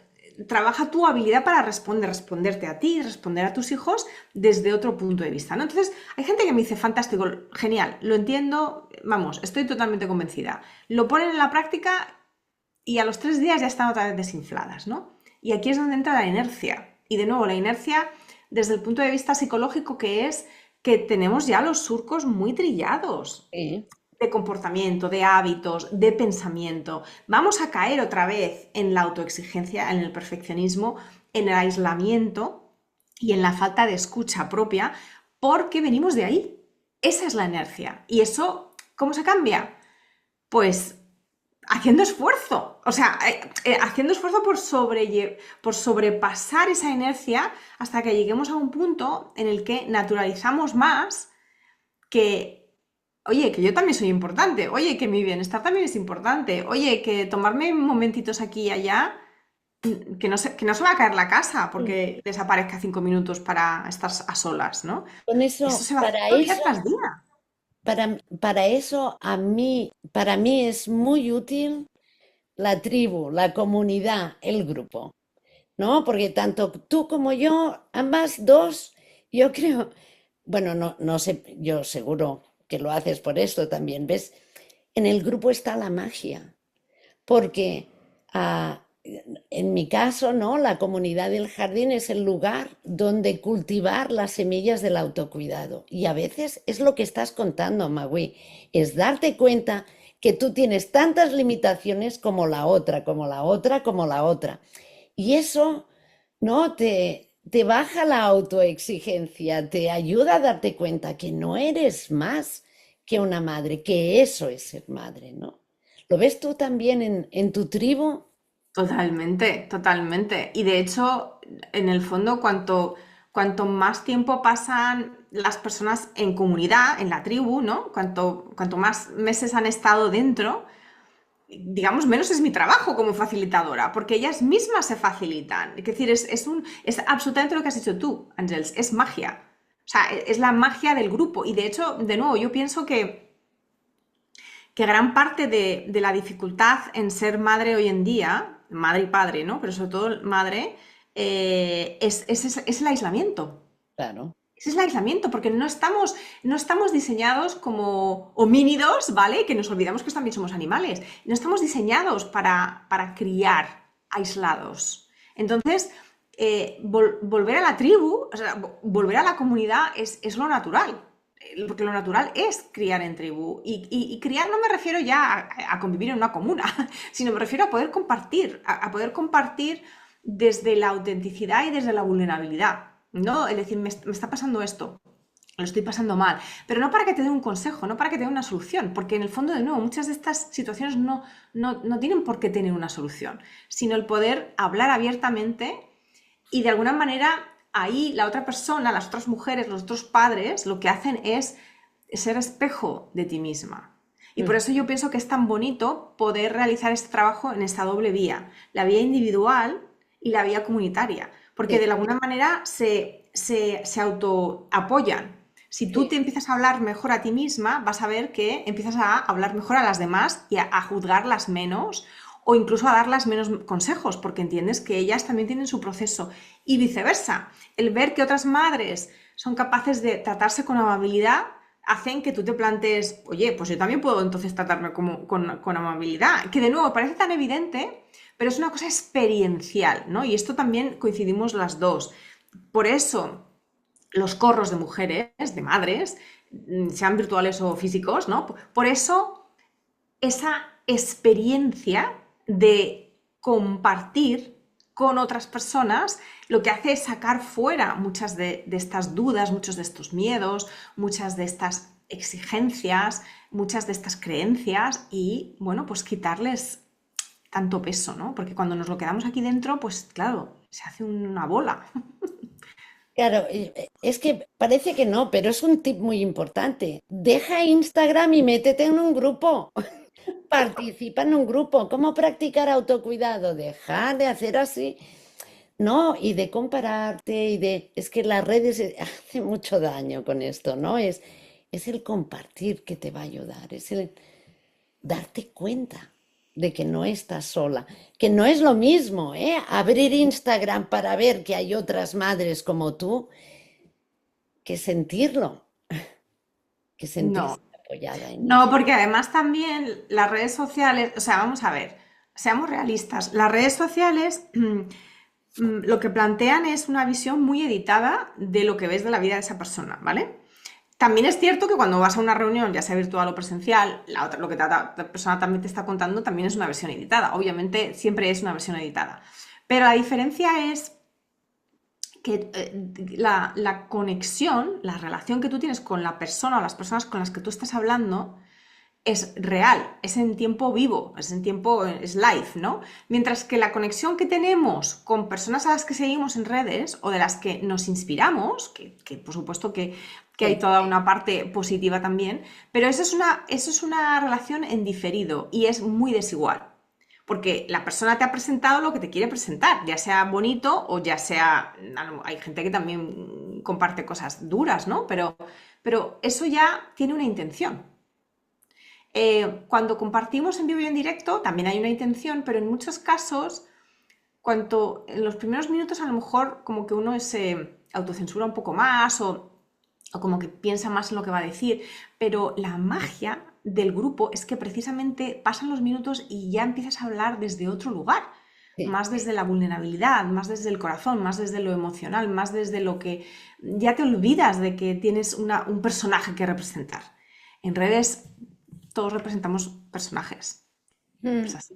trabaja tu habilidad para responderte a ti, responder a tus hijos desde otro punto de vista, ¿no? Entonces, hay gente que me dice, fantástico, genial, lo entiendo, vamos, estoy totalmente convencida. Lo ponen en la práctica y a los 3 días ya están otra vez desinfladas, ¿no? Y aquí es donde entra la inercia. Y de nuevo, la inercia desde el punto de vista psicológico, que es que tenemos ya los surcos muy trillados sí. de comportamiento, de hábitos, de pensamiento. Vamos a caer otra vez en la autoexigencia, en el perfeccionismo, en el aislamiento y en la falta de escucha propia, porque venimos de ahí. Esa es la inercia. ¿Y eso cómo se cambia? Pues haciendo esfuerzo, o sea, haciendo esfuerzo por sobrepasar esa inercia hasta que lleguemos a un punto en el que naturalizamos más que, oye, que yo también soy importante, oye, que mi bienestar también es importante, oye, que tomarme momentitos aquí y allá, que no se va a caer la casa Mm. porque desaparezca 5 minutos para estar a solas, ¿no? Con Eso eso, se va haciendo día tras día. para eso para mí es muy útil la tribu, la comunidad, el grupo, ¿no? Porque tanto tú como yo, ambas dos, yo creo, bueno, no, no sé, yo seguro que lo haces por esto también, ¿ves? En el grupo está la magia, porque en mi caso, ¿no? La comunidad del jardín es el lugar donde cultivar las semillas del autocuidado. Y a veces es lo que estás contando, Magui, es darte cuenta que tú tienes tantas limitaciones como la otra, como la otra, como la otra. Y eso, ¿no? Te baja la autoexigencia, te ayuda a darte cuenta que no eres más que una madre, que eso es ser madre, ¿no? ¿Lo ves tú también en tu tribu? Totalmente, totalmente. Y de hecho, en el fondo, cuanto más tiempo pasan las personas en comunidad, en la tribu, ¿no? Cuanto más meses han estado dentro, digamos, menos es mi trabajo como facilitadora, porque ellas mismas se facilitan. Es decir, es absolutamente lo que has dicho tú, Ángels, es magia. O sea, es la magia del grupo. Y de hecho, de nuevo, yo pienso que gran parte de la dificultad en ser madre hoy en día, madre y padre, ¿no? Pero sobre todo madre, es el aislamiento. Claro. Ese es el aislamiento, porque no estamos diseñados como homínidos, ¿vale? Que nos olvidamos que también somos animales. No estamos diseñados para criar aislados. Entonces, volver a la tribu, o sea, volver a la comunidad es lo natural. Porque lo natural es criar en tribu. Y criar no me refiero ya a convivir en una comuna, sino me refiero a poder compartir, a poder compartir desde la autenticidad y desde la vulnerabilidad. ¿No? Es decir, me está pasando esto, lo estoy pasando mal, pero no para que te dé un consejo, no para que te dé una solución, porque en el fondo, de nuevo, muchas de estas situaciones no tienen por qué tener una solución, sino el poder hablar abiertamente y de alguna manera ahí la otra persona, las otras mujeres, los otros padres, lo que hacen es ser espejo de ti misma. Y por eso yo pienso que es tan bonito poder realizar este trabajo en esta doble vía, la vía individual y la vía comunitaria, porque de Sí, alguna manera se autoapoyan. Si tú sí, te empiezas a hablar mejor a ti misma, vas a ver que empiezas a hablar mejor a las demás y a juzgarlas menos o incluso a darlas menos consejos, porque entiendes que ellas también tienen su proceso. Y viceversa, el ver que otras madres son capaces de tratarse con amabilidad hacen que tú te plantees, oye, pues yo también puedo entonces tratarme con amabilidad, que de nuevo parece tan evidente, pero es una cosa experiencial, ¿no? Y esto también coincidimos las dos. Por eso los corros de mujeres, de madres, sean virtuales o físicos, ¿no? Por eso esa experiencia de compartir con otras personas lo que hace es sacar fuera muchas de estas dudas, muchos de estos miedos, muchas de estas exigencias, muchas de estas creencias y, bueno, pues quitarles tanto peso, ¿no? Porque cuando nos lo quedamos aquí dentro, pues claro, se hace una bola. claro, es que parece que no, pero es un tip muy importante. Deja Instagram y métete en un grupo. Participa en un grupo. ¿Cómo practicar autocuidado? Dejar de hacer así. No, y de compararte y de... Es que las redes hacen mucho daño con esto, ¿no? Es el compartir que te va a ayudar, es el darte cuenta de que no estás sola, que no es lo mismo, ¿eh? Abrir Instagram para ver que hay otras madres como tú, que sentirlo, que sentirse No, apoyada en no, ello. porque además también las redes sociales, o sea, vamos a ver, seamos realistas, las redes sociales lo que plantean es una visión muy editada de lo que ves de la vida de esa persona, ¿vale? También es cierto que cuando vas a una reunión, ya sea virtual o presencial, lo que la persona también te está contando también es una versión editada. Obviamente siempre es una versión editada. Pero la diferencia es que la conexión, la relación que tú tienes con la persona o las personas con las que tú estás hablando es real, es en tiempo vivo, es en tiempo, es live, ¿no? Mientras que la conexión que tenemos con personas a las que seguimos en redes o de las que nos inspiramos, que por supuesto que hay Sí, toda una parte positiva también, pero eso es una relación en diferido y es muy desigual. Porque la persona te ha presentado lo que te quiere presentar, ya sea bonito o ya sea... Hay gente que también comparte cosas duras, ¿no? Pero eso ya tiene una intención. Cuando compartimos en vivo y en directo también hay una intención, pero en muchos casos, cuanto en los primeros minutos a lo mejor como que uno se autocensura un poco más o como que piensa más en lo que va a decir, pero la magia del grupo es que precisamente pasan los minutos y ya empiezas a hablar desde otro lugar, sí. más desde la vulnerabilidad, más desde el corazón, más desde lo emocional, más desde lo que ya te olvidas de que tienes un personaje que representar. En redes todos representamos personajes. Es Mm, así.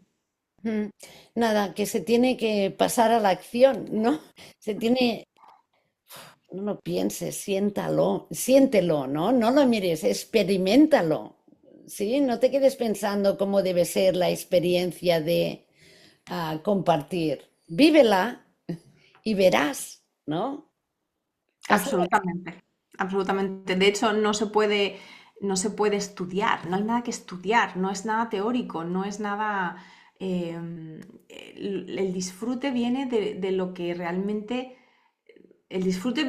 mm. Nada, que se tiene que pasar a la acción, ¿no? Se tiene, no lo pienses, siéntalo, siéntelo, ¿no? No lo mires, experiméntalo, ¿sí? No te quedes pensando cómo debe ser la experiencia de compartir. Vívela y verás, ¿no? Hacer Absolutamente, absolutamente. De hecho, no se puede estudiar, no hay nada que estudiar, no es nada teórico, no es nada... el disfrute viene de lo que realmente... El disfrute,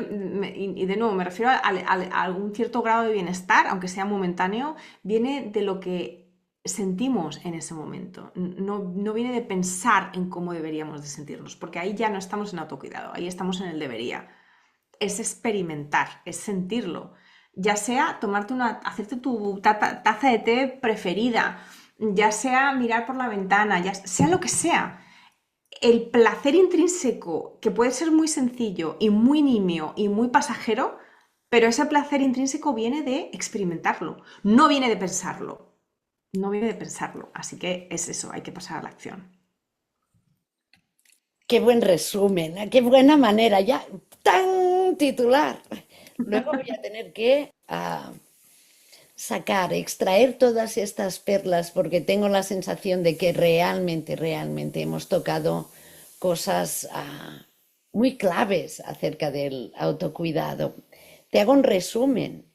y de nuevo me refiero a algún cierto grado de bienestar, aunque sea momentáneo, viene de lo que sentimos en ese momento. No viene de pensar en cómo deberíamos de sentirnos, porque ahí ya no estamos en autocuidado, ahí estamos en el debería. Es experimentar, es sentirlo. Ya sea hacerte tu taza de té preferida, ya sea mirar por la ventana, ya sea lo que sea. El placer intrínseco, que puede ser muy sencillo y muy nimio y muy pasajero, pero ese placer intrínseco viene de experimentarlo, no viene de pensarlo. No viene de pensarlo. Así que es eso, hay que pasar a la acción. qué buen resumen, qué buena manera, ya tan titular. Luego voy a tener que sacar, extraer todas estas perlas porque tengo la sensación de que realmente, realmente hemos tocado cosas muy claves acerca del autocuidado. Te hago un resumen.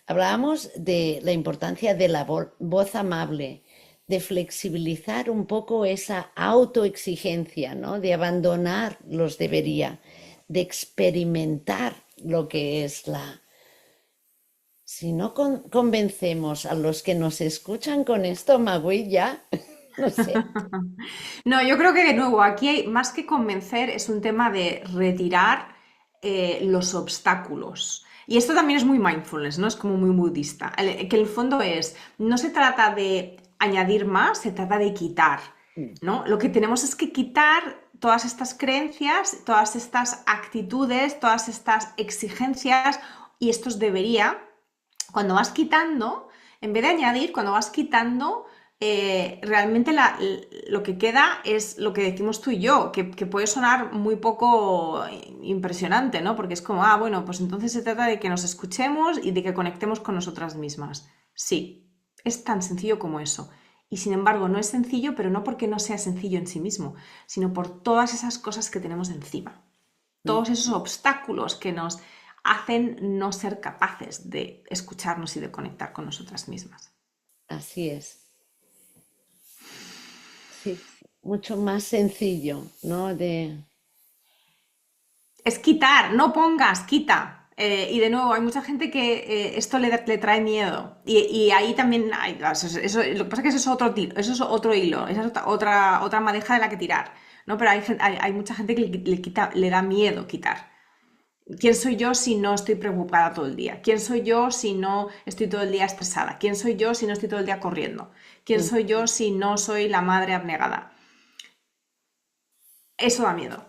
Hablábamos de la importancia de la voz amable, de flexibilizar un poco esa autoexigencia, ¿no? De abandonar los debería, de experimentar lo que es la... Si no convencemos a los que nos escuchan con esto, Magui, ya, no sé. No, yo creo que de nuevo, aquí hay más que convencer, es un tema de retirar los obstáculos. Y esto también es muy mindfulness, ¿no? Es como muy budista. Que el fondo es, no se trata de añadir más, se trata de quitar, ¿no? Lo que tenemos es que quitar todas estas creencias, todas estas actitudes, todas estas exigencias y estos debería. Cuando vas quitando, en vez de añadir, cuando vas quitando, realmente lo que queda es lo que decimos tú y yo, que puede sonar muy poco impresionante, ¿no? Porque es como, bueno, pues entonces se trata de que nos escuchemos y de que conectemos con nosotras mismas. Sí, es tan sencillo como eso. Y sin embargo, no es sencillo, pero no porque no sea sencillo en sí mismo, sino por todas esas cosas que tenemos encima, todos esos obstáculos que nos hacen no ser capaces de escucharnos y de conectar con nosotras mismas. Así es. Sí, mucho más sencillo, ¿no? Es quitar, no pongas, quita. Y de nuevo, hay mucha gente que esto le trae miedo. Y ahí también hay, lo que pasa es que eso es eso es otro hilo, esa es otra madeja de la que tirar. ¿No? Pero hay mucha gente que le da miedo quitar. ¿Quién soy yo si no estoy preocupada todo el día? ¿Quién soy yo si no estoy todo el día estresada? ¿Quién soy yo si no estoy todo el día corriendo? ¿Quién soy yo si no soy la madre abnegada? Eso da miedo.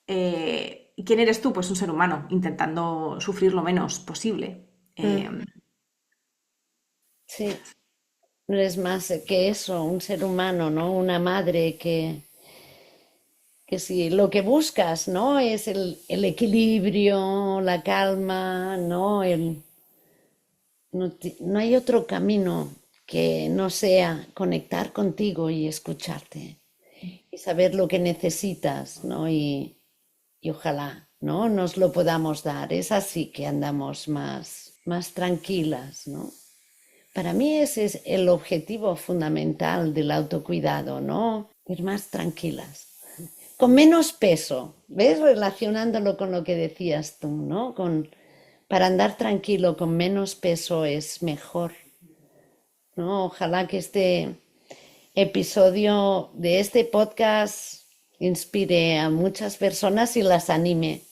¿Y quién eres tú? Pues un ser humano, intentando sufrir lo menos posible. Mm, sí, no es más que eso, un ser humano, ¿no? Una madre que si lo que buscas, ¿no? Es el equilibrio, la calma, ¿no? No hay otro camino que no sea conectar contigo y escucharte y saber lo que necesitas, ¿no? Y ojalá, ¿no? Nos lo podamos dar. Es así que andamos más tranquilas, ¿no? Para mí ese es el objetivo fundamental del autocuidado, ¿no? Ir más tranquilas, con menos peso, ¿ves? Relacionándolo con lo que decías tú, ¿no? Para andar tranquilo con menos peso es mejor, ¿no? Ojalá que este episodio de este podcast inspire a muchas personas y las anime.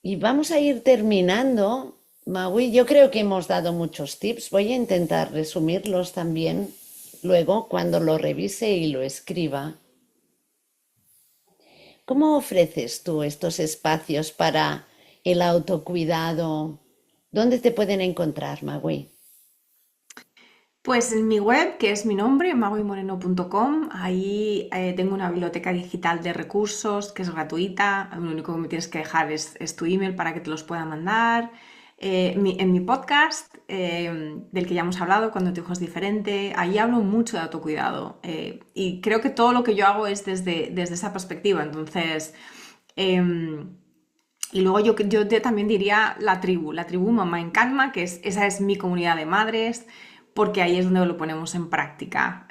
Y vamos a ir terminando, Maui. Yo creo que hemos dado muchos tips. Voy a intentar resumirlos también luego cuando lo revise y lo escriba. ¿Cómo ofreces tú estos espacios para el autocuidado? ¿Dónde te pueden encontrar, Magui? Pues en mi web, que es mi nombre, magoymoreno.com, ahí tengo una biblioteca digital de recursos que es gratuita. Lo único que me tienes que dejar es tu email para que te los pueda mandar. En mi podcast, del que ya hemos hablado, Cuando tu hijo es diferente, ahí hablo mucho de autocuidado. Y creo que todo lo que yo hago es desde esa perspectiva. Entonces, em, Y luego yo también diría la tribu Mamá en Calma, esa es mi comunidad de madres, porque ahí es donde lo ponemos en práctica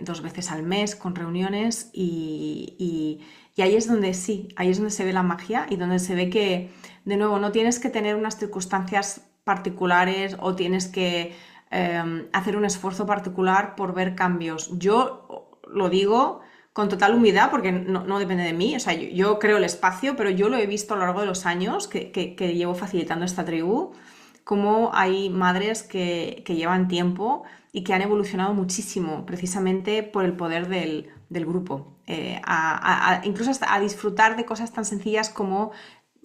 2 veces al mes con reuniones y ahí es donde sí, ahí es donde se ve la magia y donde se ve que, de nuevo, no tienes que tener unas circunstancias particulares o tienes que hacer un esfuerzo particular por ver cambios. Yo lo digo con total humildad porque no depende de mí, o sea, yo creo el espacio, pero yo lo he visto a lo largo de los años que llevo facilitando esta tribu, cómo hay madres que llevan tiempo y que han evolucionado muchísimo precisamente por el poder del grupo, incluso hasta a disfrutar de cosas tan sencillas como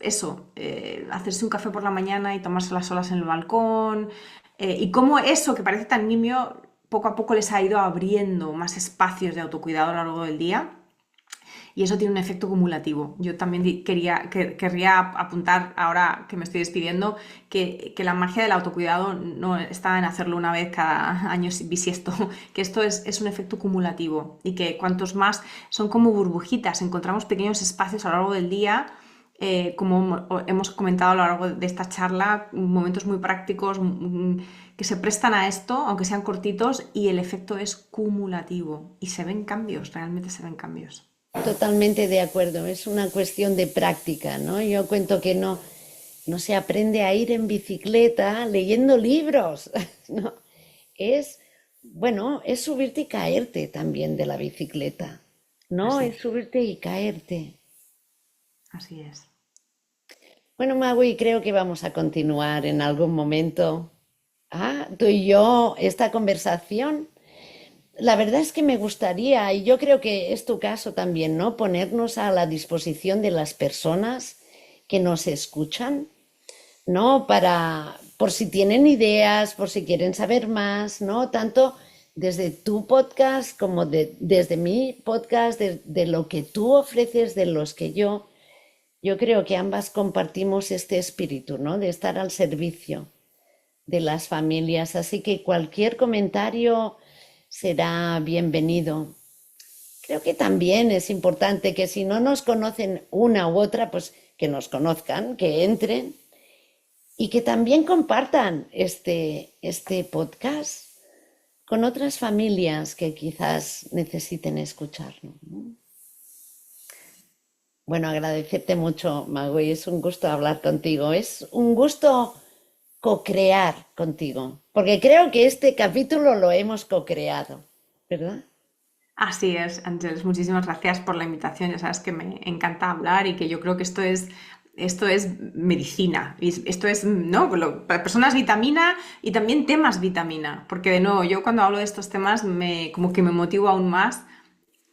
eso, hacerse un café por la mañana y tomarse las olas en el balcón, y cómo eso que parece tan nimio poco a poco les ha ido abriendo más espacios de autocuidado a lo largo del día y eso tiene un efecto acumulativo. Yo también querría apuntar, ahora que me estoy despidiendo, que la magia del autocuidado no está en hacerlo una vez cada año bisiesto, que esto es un efecto acumulativo y que cuantos más son como burbujitas, encontramos pequeños espacios a lo largo del día. Como hemos comentado a lo largo de esta charla, momentos muy prácticos que se prestan a esto, aunque sean cortitos, y el efecto es cumulativo y se ven cambios, realmente se ven cambios. Totalmente de acuerdo, es una cuestión de práctica, ¿no? Yo cuento que no se aprende a ir en bicicleta leyendo libros, ¿no? Es, bueno, es subirte y caerte también de la bicicleta, ¿no? Así Es es, subirte y caerte. así es. Bueno, Magui, creo que vamos a continuar en algún momento. Tú y yo, esta conversación. La verdad es que me gustaría, y yo creo que es tu caso también, ¿no? Ponernos a la disposición de las personas que nos escuchan, ¿no? Por si tienen ideas, por si quieren saber más, ¿no? Tanto desde tu podcast como desde mi podcast, de lo que tú ofreces, de los que yo creo que ambas compartimos este espíritu, ¿no? De estar al servicio de las familias. Así que cualquier comentario será bienvenido. Creo que también es importante que si no nos conocen una u otra, pues que nos conozcan, que entren y que también compartan este podcast con otras familias que quizás necesiten escucharlo, ¿no? Bueno, agradecerte mucho, Magui, es un gusto hablar contigo, es un gusto co-crear contigo, porque creo que este capítulo lo hemos co-creado, ¿verdad? Así es, Ángeles, muchísimas gracias por la invitación. Ya sabes que me encanta hablar y que yo creo que esto es medicina. Esto es, ¿no? Para personas vitamina y también temas vitamina. Porque de nuevo, yo cuando hablo de estos temas como que me motivo aún más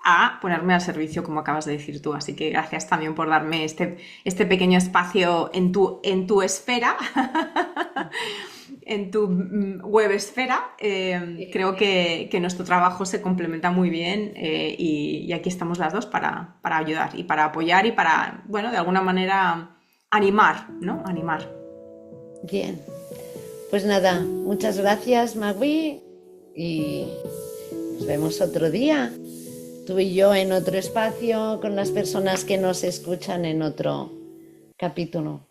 a ponerme al servicio, como acabas de decir tú. Así que gracias también por darme este pequeño espacio en tu esfera. En tu web esfera. Creo que nuestro trabajo se complementa muy bien y aquí estamos las dos para ayudar y para apoyar y para, bueno, de alguna manera animar, ¿no? Animar. Bien, pues nada, muchas gracias, Magui, y nos vemos otro día, tú y yo en otro espacio con las personas que nos escuchan en otro capítulo.